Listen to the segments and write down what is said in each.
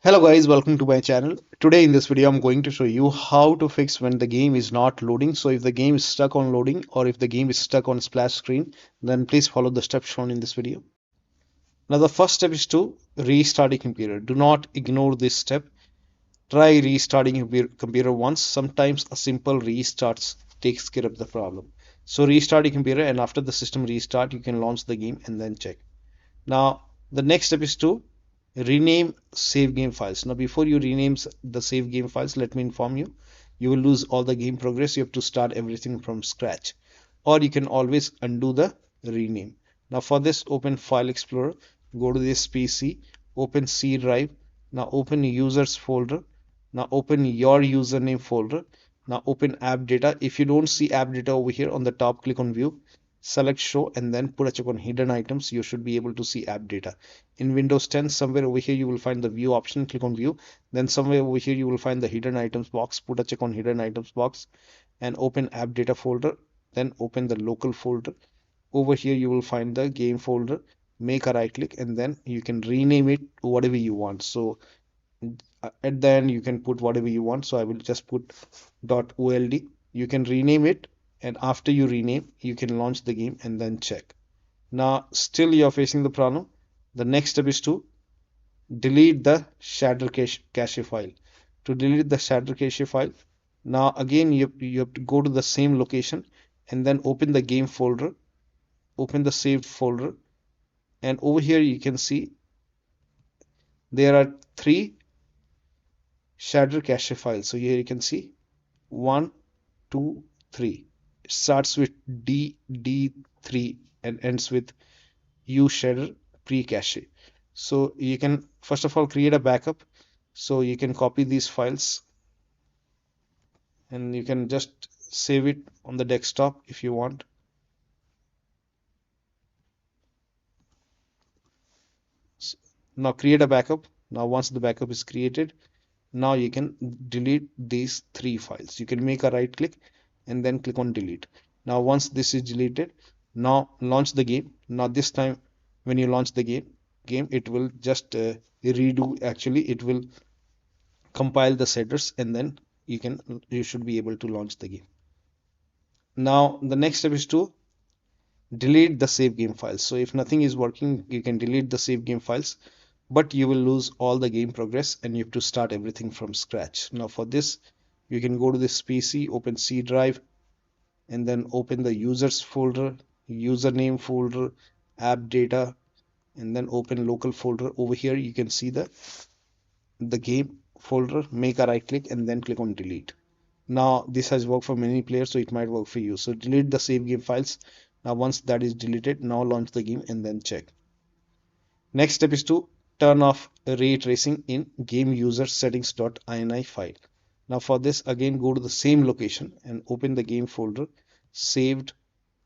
Hello guys, welcome to my channel. Today in this video I'm going to show you how to fix when the game is not loading. So if the game is stuck on loading or if the game is stuck on splash screen, then please follow the steps shown in this video. Now the first step is to restart your computer. Do not ignore this step. Try restarting your computer once. Sometimes a simple restart takes care of the problem. So restart your computer, and after the system restart you can launch the game and then check. Now the next step is to rename save game files. Now before you rename the save game files, let me inform you, you will lose all the game progress. You have to start everything from scratch, or you can always undo the rename. Now for this, open File Explorer, go to this PC, open C drive. Now open users folder. Now open your username folder. Now open app data. If you don't see app data over here on the top, click on view, select show, and then put a check on hidden items. You should be able to see app data. In Windows 10, somewhere over here you will find the view option. Click on view, then somewhere over here you will find the hidden items box. Put a check on hidden items box and open app data folder, then open the local folder. Over here you will find the game folder. Make a right click and then you can rename it whatever you want. So at the end you can put whatever you want. So I will just put .old. You can rename it, and after you rename you can launch the game and then check. Now still you're facing the problem. The next step is to delete the Shatter cache file. To delete the Shatter cache file, now again you have to go to the same location and then open the game folder, open the saved folder, and over here you can see there are three Shatter cache files. So here you can see 1, 2, 3. It starts with D3 and ends with U Shatter pre-cache. So you can first of all create a backup. So you can copy these files and you can just save it on the desktop if you want. Now create a backup. Now once the backup is created, now you can delete these three files. You can make a right click and then click on delete. Now once this is deleted, now launch the game. Now this time when you launch the game it will just redo, actually it will compile the setters, and then you should be able to launch the game. Now the next step is to delete the save game files. So if nothing is working, you can delete the save game files, but you will lose all the game progress and you have to start everything from scratch. Now for this, you can go to this PC, open C drive, and then open the users folder, username folder, app data, and then open local folder. Over here you can see the game folder. Make a right click and then click on delete. Now this has worked for many players, so it might work for you. So delete the save game files. Now once that is deleted, now launch the game and then check. Next step is to turn off ray tracing in GameUserSettings.ini file. Now for this, again go to the same location and open the game folder, saved,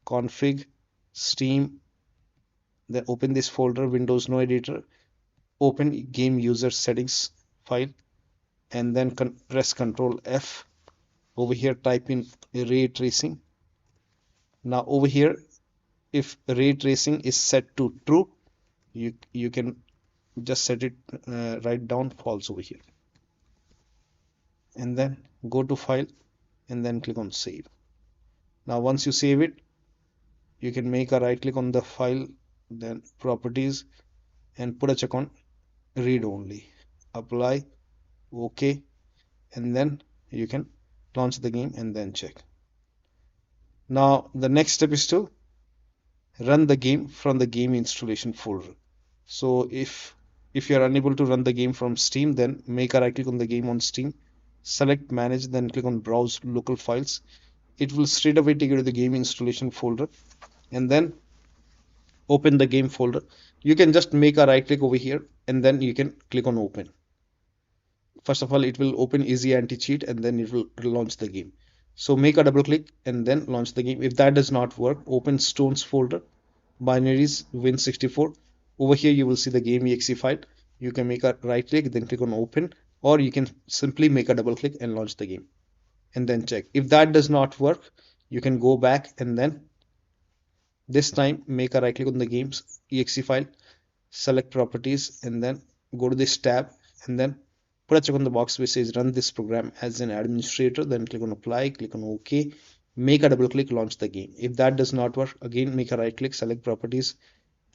config, Steam, then open this folder, Windows no editor, open game user settings file, and then press Ctrl F. Over here type in ray tracing. Now over here, if ray tracing is set to true, you can just set it, write down false over here, and then go to file and then click on save. Now once you save it, you can make a right click on the file, then properties, and put a check on read only, apply, OK, and then you can launch the game and then check. Now the next step is to run the game from the game installation folder. So if you are unable to run the game from Steam, then make a right click on the game on Steam, select manage, then click on browse local files. It will straight away take you to the game installation folder, and then open the game folder. You can just make a right click over here and then you can click on open. First of all, it will open easy anti-cheat and then it will launch the game. So make a double click and then launch the game. If that does not work, open stones folder, binaries, win64. Over here you will see the Gameexe file. You can make a right click, then click on open, or you can simply make a double click and launch the game and then check. If that does not work, you can go back and then this time make a right click on the game's exe file, select properties, and then go to this tab and then Put a check on the box which says run this program as an administrator, then click on apply, click on OK, make a double click, launch the game. If that does not work, again make a right click, select properties,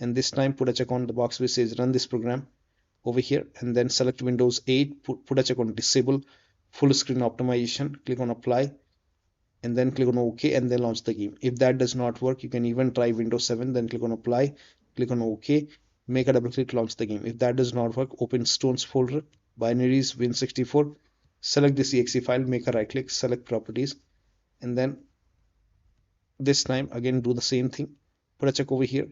and this time put a check on the box which says run this program over here, and then select Windows 8, put a check on disable full screen optimization, click on apply, and then click on OK, and then launch the game. If that does not work, you can even try Windows 7, then click on apply, click on OK, make a double click, launch the game. If that does not work, open stones folder, binaries, win64, select this exe file, make a right click, select properties, and then this time again do the same thing. Put a check over here,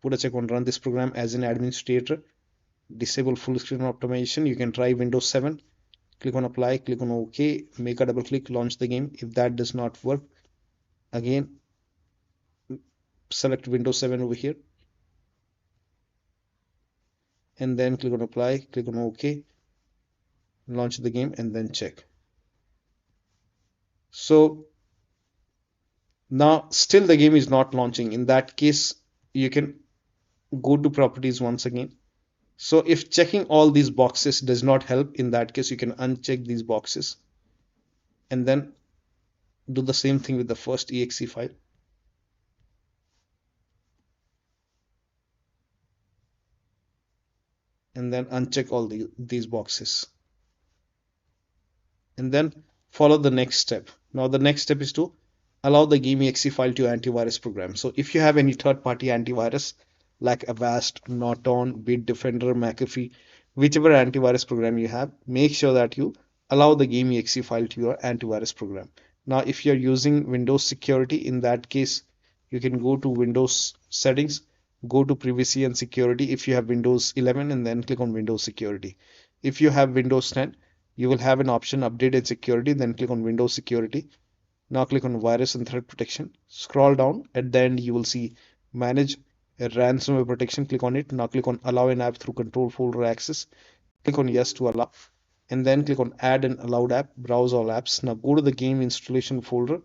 put a check on run this program as an administrator, disable full screen optimization. You can try Windows 7, click on apply, click on OK, make a double click, launch the game. If that does not work, again select Windows 7 over here, and then click on apply, click on OK, launch the game, and then check. So now still the game is not launching. In that case, you can go to properties once again. So if checking all these boxes does not help, in that case you can uncheck these boxes and then do the same thing with the first exe file, and then uncheck all these boxes, and then follow the next step. Now the next step is to allow the Gameexe file to your antivirus program. So if you have any third-party antivirus like Avast, Norton, Bitdefender, McAfee, whichever antivirus program you have, make sure that you allow the Gameexe file to your antivirus program. Now if you're using Windows security, in that case you can go to Windows settings, go to privacy and security if you have Windows 11, and then click on Windows security. If you have Windows 10, you will have an option update and security, then click on Windows security. Now click on virus and threat protection. Scroll down. At the end, you will see manage a ransomware protection. Click on it. Now click on allow an app through control folder access. Click on yes to allow. And then click on add an allowed app. Browse all apps. Now go to the game installation folder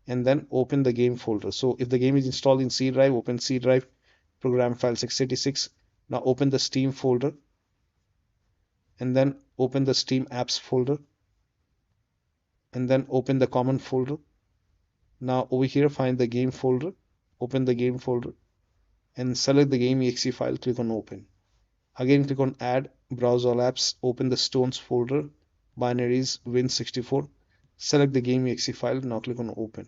and then open the game folder. So if the game is installed in C drive, open C drive, program file 686. Now open the Steam folder and then open the Steam apps folder and then open the common folder. Now over here find the game folder, open the game folder and select the Gameexe file, click on open. Again click on add, browse all apps, open the stones folder, binaries, win64, select the Gameexe file, now click on open.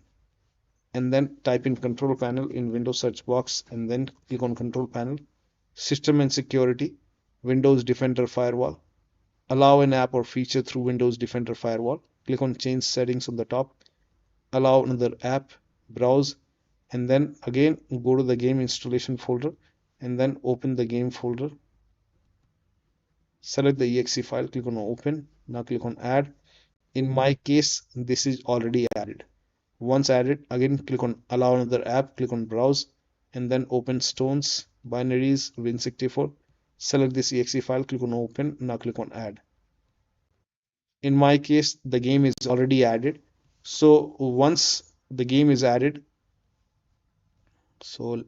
And then type in control panel in Windows search box and then click on control panel, system and security, Windows Defender Firewall, allow an app or feature through Windows Defender Firewall, click on change settings on the top, allow another app, browse, and then again go to the game installation folder and then open the game folder, select the exe file, click on open, now click on add. In my case this is already added. Once added, again click on allow another app, click on browse, and then open stones, binaries, win64, select this exe file, click on open, now click on add. In my case the game is already added. So once the game is added, so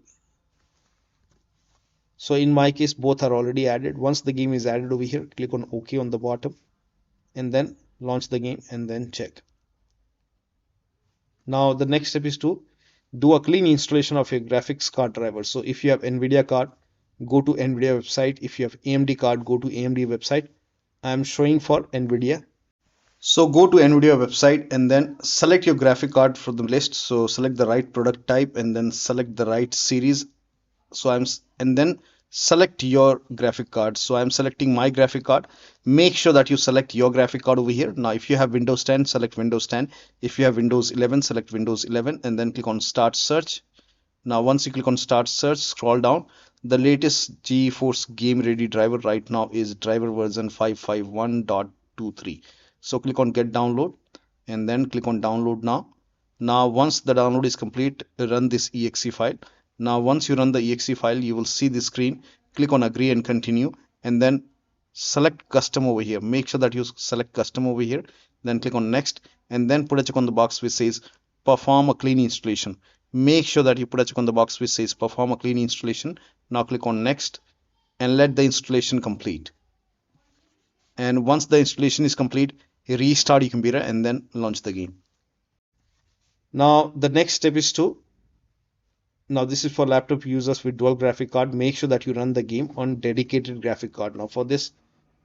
in my case both are already added. Once the game is added over here, click on OK on the bottom and then launch the game and then check. Now the next step is to do a clean installation of your graphics card driver. So if you have NVIDIA card, go to NVIDIA website. If you have AMD card, go to AMD website. I am showing for NVIDIA. So go to NVIDIA website and then select your graphic card from the list. So select the right product type and then select the right series. And then select your graphic card. So I'm selecting my graphic card. Make sure that you select your graphic card over here. Now if you have Windows 10, select Windows 10. If you have Windows 11, select Windows 11 and then click on start search. Now once you click on start search, scroll down. The latest GeForce Game Ready driver right now is driver version 551.23. So click on get download and then click on download now. Now once the download is complete, run this exe file. Now once you run the exe file, you will see this screen. Click on agree and continue and then select custom over here. Make sure that you select custom over here, then click on next and then put a check on the box which says perform a clean installation. Make sure that you put a check on the box which says perform a clean installation. Now click on next and let the installation complete. and once the installation is complete, restart your computer and then launch the game. Now the next step is to, now this is for laptop users with dual graphic card. Make sure that you run the game on dedicated graphic card. Now for this,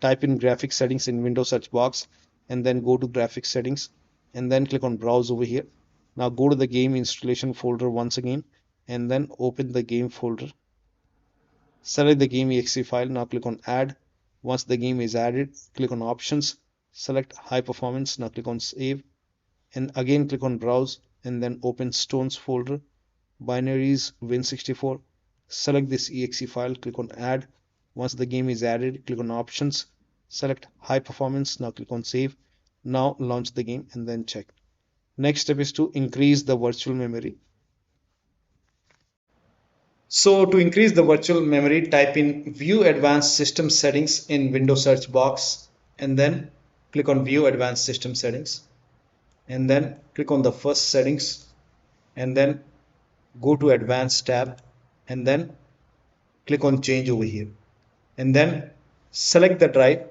type in graphic settings in Windows search box and then go to graphic settings and then click on browse over here. Now go to the game installation folder once again and then open the game folder. Select the Gameexe file. Now click on add. Once the game is added, click on options, select high performance. Now click on save and again click on browse and then open stones folder, binaries win64. Select this exe file, click on add. Once the game is added, click on options, select high performance. Now click on save. Now launch the game and then check. Next step is to increase the virtual memory. So to increase the virtual memory, type in view advanced system settings in Windows search box and then click on view advanced system settings and then click on the first settings and then go to advanced tab and then click on change over here and then select the drive.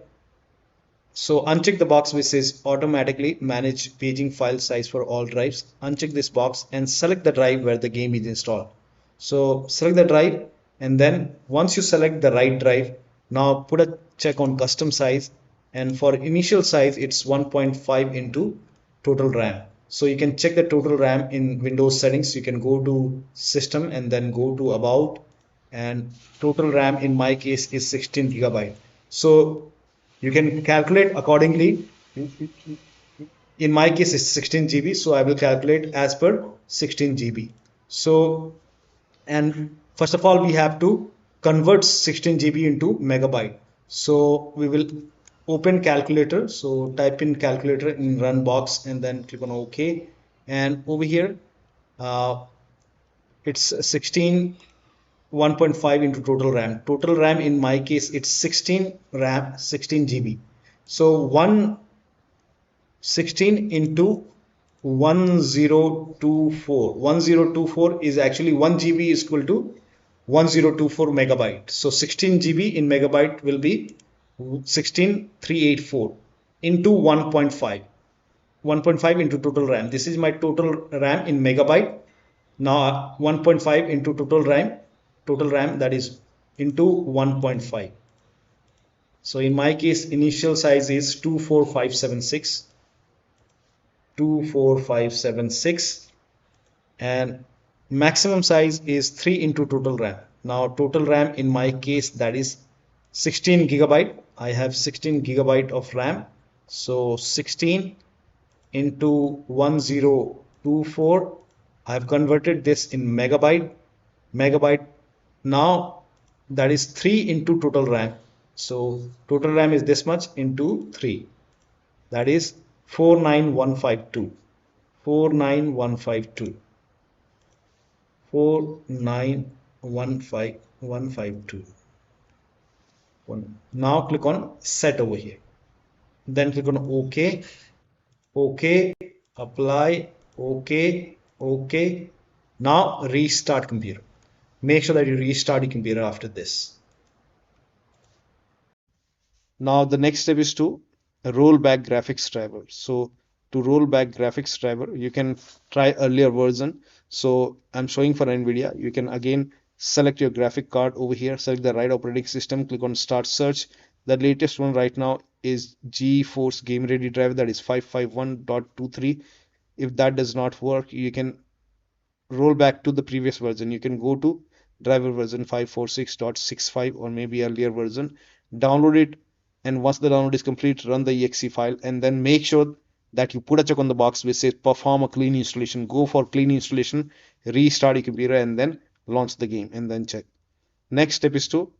So uncheck the box which says automatically manage paging file size for all drives. Uncheck this box and select the drive where the game is installed. So select the drive and then once you select the right drive, now put a check on custom size, and for initial size it's 1.5 into total RAM. So you can check the total RAM in Windows settings. You can go to system and then go to about, and total RAM in my case is 16 gigabyte. So you can calculate accordingly. In my case it's 16 GB, so I will calculate as per 16 GB. So, and first of all we have to convert 16 GB into megabyte. So we will open calculator. So type in calculator in run box and then click on OK, and over here it's 16 1.5 into total RAM. Total RAM in my case it's 16 RAM 16 GB. So 116 into 1024 is actually 1 GB is equal to 1024 megabyte. So 16 GB in megabyte will be 16384 into 1.5. 1.5 into total RAM. This is my total RAM in megabyte. Now 1.5 into total RAM that is into 1.5. So in my case initial size is 24576 and maximum size is 3 into total RAM. Now total RAM in my case that is 16 gigabyte. I have 16 gigabyte of RAM. So 16 into 1024, I have converted this in megabyte. Now that is 3 into total RAM. So total RAM is this much into 3, that is 49152. 4915152. Now click on set over here, then click on OK, apply, OK. Now restart computer. Make sure that you restart your computer after this. Now the next step is to roll back graphics driver. So to roll back graphics driver, you can try earlier version. So I'm showing for NVIDIA. You can again select your graphic card over here, select the right operating system, click on start search. The latest one right now is GeForce Game Ready driver, that is 551.23. If that does not work, you can roll back to the previous version. You can go to driver version 546.65 or maybe earlier version, download it, and once the download is complete, run the exe file and then make sure that you put a check on the box which says perform a clean installation. Go for clean installation, restart your computer and then launch the game and then check. Next step is to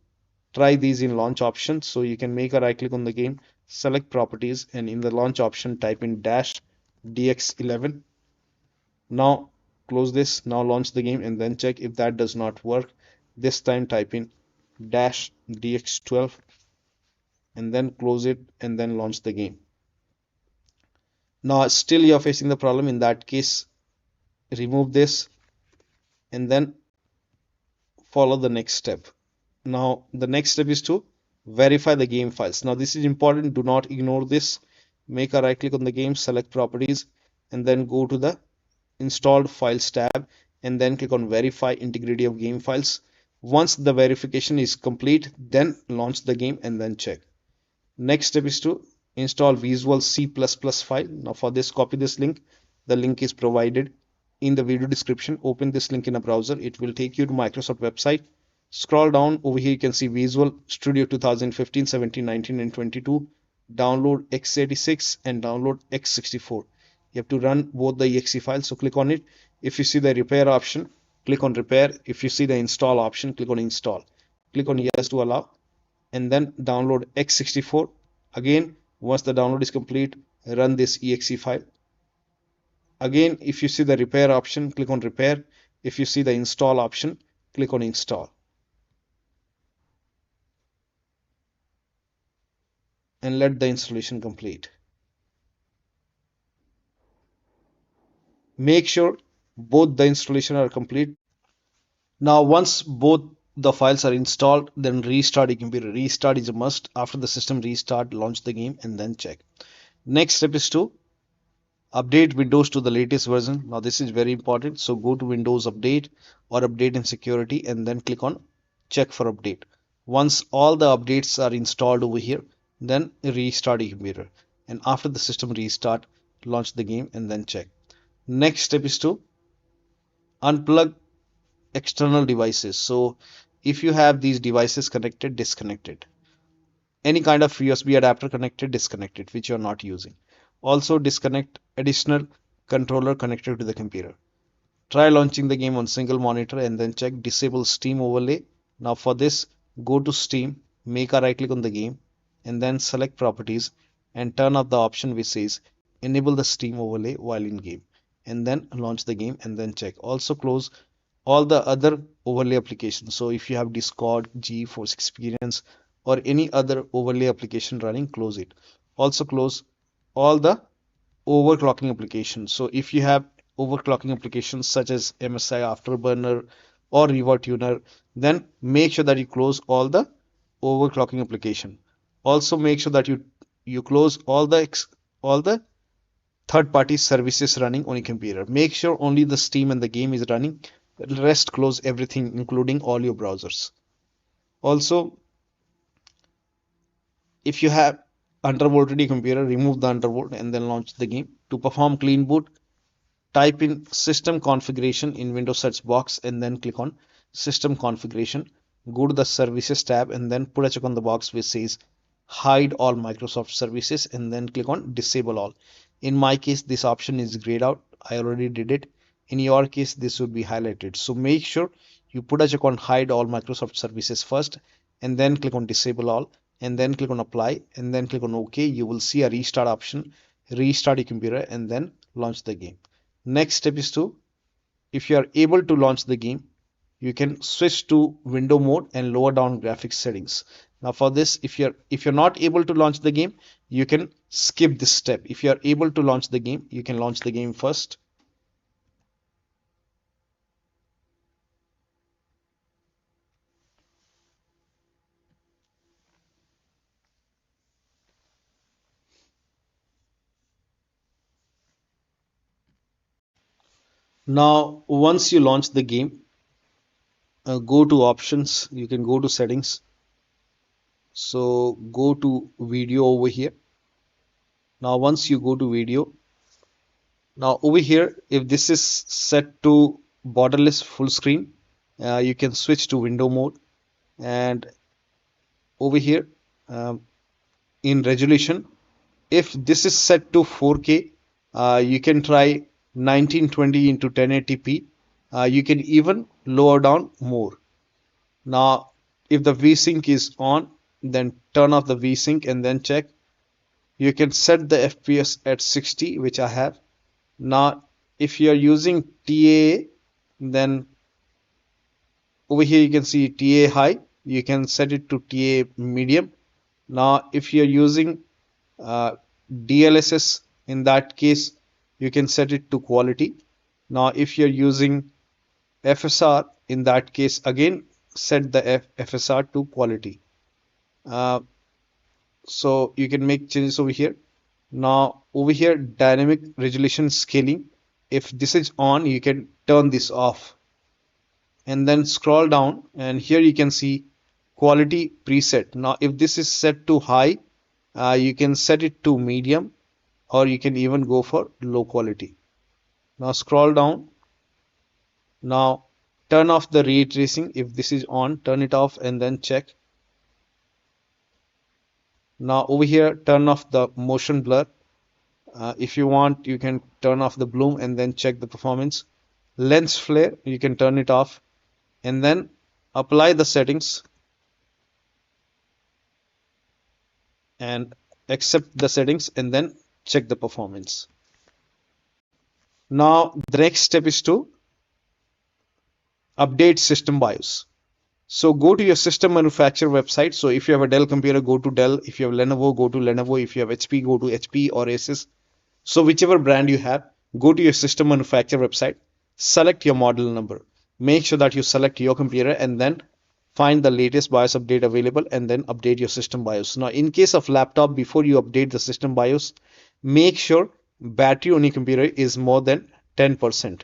try these in launch options. So you can make a right click on the game, select properties, and in the launch option type in -dx11. Now close this, now launch the game and then check. If that does not work, this time type in -dx12 and then close it and then launch the game. Now still you're facing the problem. In that case, remove this and then follow the next step. Now the next step is to verify the game files. Now this is important, do not ignore this. Make a right click on the game, select properties, and then go to the installed files tab, and then click on verify integrity of game files. Once the verification is complete, then launch the game and then check. Next step is to install Visual C++ file. Now for this, copy this link. The link is provided in the video description. Open this link in a browser. It will take you to Microsoft website. Scroll down over here, you can see Visual Studio 2015, 17, 19, and 22. Download x86 and download x64. You have to run both the exe files, so click on it. If you see the repair option, click on repair. If you see the install option, click on install. Click on yes to allow, and then download x64. Again, once the download is complete, run this exe file. Again, if you see the repair option, click on repair. If you see the install option, click on install, and let the installation complete. Make sure both the installation are complete. Now once both the files are installed, then restart your computer. Restart is a must. After the system restart, launch the game and then check. Next step is to update Windows to the latest version. Now this is very important. So go to Windows Update or Update and Security, and then click on check for update. Once all the updates are installed over here, then restart your computer. And after the system restart, launch the game and then check. Next step is to unplug external devices. So if you have these devices connected, disconnect it. Any kind of USB adapter connected, disconnect it, which you're not using. Also disconnect additional controller connected to the computer. Try launching the game on single monitor and then check disable Steam overlay. Now for this, go to Steam, make a right click on the game, and then select properties and turn off the option which says enable the Steam overlay while in game, and then launch the game and then check. Also close all the other overlay applications. So if you have Discord, GeForce Experience, or any other overlay application running, close it. Also close all the overclocking applications. So if you have overclocking applications such as MSI Afterburner or RivaTuner, then make sure that you close all the overclocking application. Also make sure that you close all the third-party services running on your computer. Make sure only the Steam and the game is running. The rest, close everything, including all your browsers. Also, if you have undervolted your computer, remove the undervolt and then launch the game. To perform clean boot, type in system configuration in Windows search box and then click on system configuration. Go to the services tab and then put a check on the box which says hide all Microsoft services, and then click on disable all. In my case, this option is grayed out. I already did it. In your case, this would be highlighted. So make sure you put a check on hide all Microsoft services first, and then click on disable all, and then click on apply, and then click on OK. You will see a restart option. Restart your computer and then launch the game. Next step is to, if you are able to launch the game, you can switch to window mode and lower down graphics settings. Now for this, if you're not able to launch the game, you can skip this step. If you are able to launch the game, you can launch the game first. Now once you launch the game, go to options. You can go to settings. So go to video over here. Now once you go to video, now over here, if this is set to borderless full screen, you can switch to window mode. And over here, in resolution, if this is set to 4K, you can try 1920 into 1080p. You can even lower down more. Now if the VSync is on, then turn off the VSync and then check. You can set the FPS at 60, which I have. Now if you are using TAA, then over here you can see TAA high. You can set it to TAA medium. Now if you are using DLSS, in that case you can set it to quality. Now if you're using FSR, in that case again set the FSR to quality. Uh, so you can make changes over here. Now over here, dynamic resolution scaling. If this is on, you can turn this off and then scroll down, and here you can see quality preset. Now if this is set to high, you can set it to medium, or you can even go for low quality. Now scroll down. Now turn off the ray tracing. If this is on, turn it off and then check. Now over here, turn off the motion blur. If you want, you can turn off the bloom and then check the performance. Lens flare, you can turn it off and then apply the settings and accept the settings and then check the performance. Now the next step is to update system BIOS. So go to your system manufacturer website. So if you have a Dell computer, go to Dell. If you have Lenovo, go to Lenovo. If you have HP, go to HP or Asus. So whichever brand you have, go to your system manufacturer website, select your model number. Make sure that you select your computer and then find the latest BIOS update available and then update your system BIOS. Now, in case of laptop, before you update the system BIOS, make sure battery on your computer is more than 10%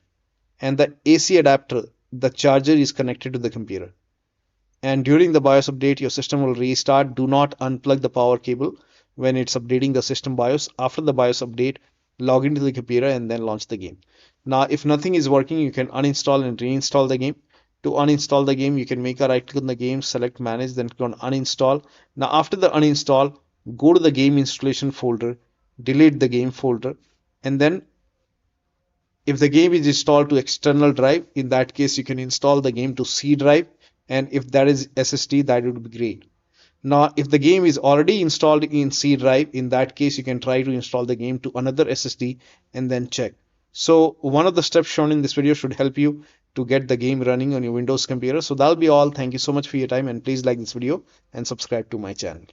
and the AC adapter, the charger is connected to the computer. And during the BIOS update, your system will restart. Do not unplug the power cable when it's updating the system BIOS. After the BIOS update, log into the computer and then launch the game. Now, if nothing is working, you can uninstall and reinstall the game. To uninstall the game, you can make a right click on the game, select manage, then click on uninstall. Now, after the uninstall, go to the game installation folder, delete the game folder, and then if the game is installed to external drive, in that case, you can install the game to C drive. And if that is SSD, that would be great. Now, if the game is already installed in C drive, in that case, you can try to install the game to another SSD and then check. So one of the steps shown in this video should help you to get the game running on your Windows computer. So that'll be all. Thank you so much for your time, and please like this video and subscribe to my channel.